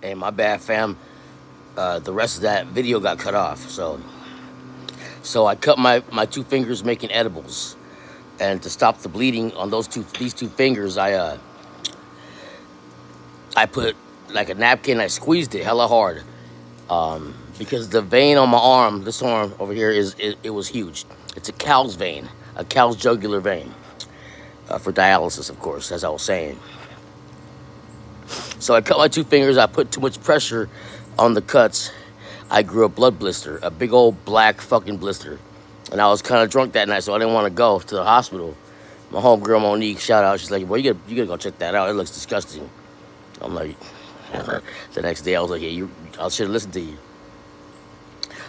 And my bad, fam. The rest of that video got cut off. So I cut my two fingers making edibles, and to stop the bleeding on these two fingers, I put like a napkin. I squeezed it hella hard, because the vein on my arm, this arm over here, it was huge. It's a cow's vein, a cow's jugular vein, for dialysis, of course, as I was saying. So I cut my two fingers. I put too much pressure on the cuts. I grew a blood blister, a big old black fucking blister. And I was kind of drunk that night, so I didn't want to go to the hospital. My homegirl Monique, shout out, she's like, "Well, you gotta go check that out. It looks disgusting." I'm like, the next day I was like, "Yeah, I should have listened to you."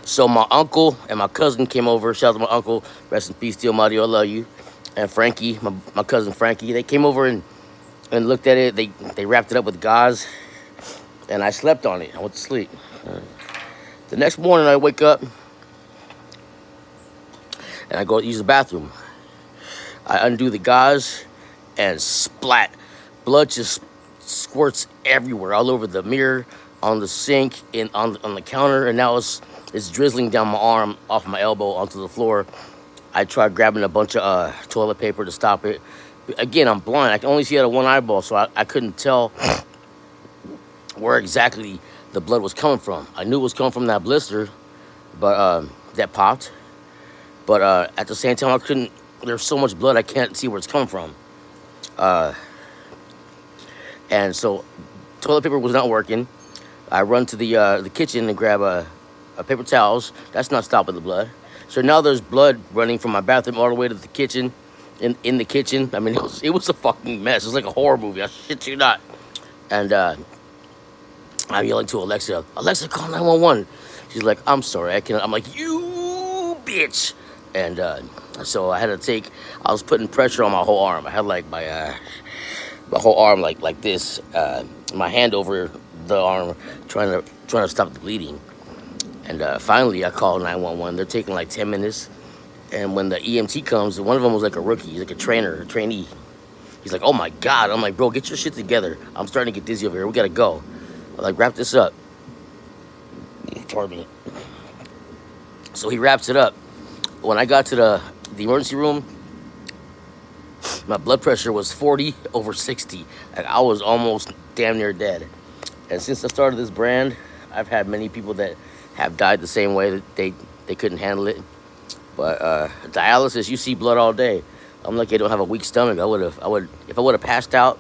So my uncle and my cousin came over. Shout out to my uncle, rest in peace, Tio Mario, I love you. And Frankie, my cousin Frankie, they came over and looked at it. They wrapped it up with gauze, and I slept on it. I went to sleep. The next morning I wake up and I go use the bathroom. I undo the gauze and splat. Blood just squirts everywhere, all over the mirror, on the sink, on the counter, and now it's drizzling down my arm, off my elbow, onto the floor. I tried grabbing a bunch of toilet paper to stop it. Again, I'm blind. I can only see out of one eyeball, so I couldn't tell where exactly the blood was coming from. I knew it was coming from that blister, but that popped. But at the same time, I couldn't. There's so much blood, I can't see where it's coming from. And so, toilet paper was not working. I run to the kitchen and grab a paper towels. That's not stopping the blood. So now there's blood running from my bathroom all the way to the kitchen. In the kitchen, I mean, it was a fucking mess. It was like a horror movie. I shit you not. And I'm yelling to Alexa, "Alexa, call 911." She's like, "I'm sorry, I can't." I'm like, "You bitch!" And so I was putting pressure on my whole arm. I had like my whole arm like this, my hand over the arm, trying to stop the bleeding. And finally, I called 911. They're taking like 10 minutes. And when the EMT comes, one of them was like a rookie. He's like a trainee. He's like, "Oh my God." I'm like, "Bro, get your shit together. I'm starting to get dizzy over here. We gotta go." I'm like, "Wrap this up." Pardon me. So he wraps it up. When I got to the emergency room, my blood pressure was 40 over 60. Like, I was almost damn near dead. And since I started this brand, I've had many people that have died the same way, that they couldn't handle it. But dialysis, you see blood all day. I'm lucky I don't have a weak stomach. If I would have passed out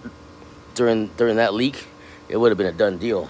during that leak, it would have been a done deal.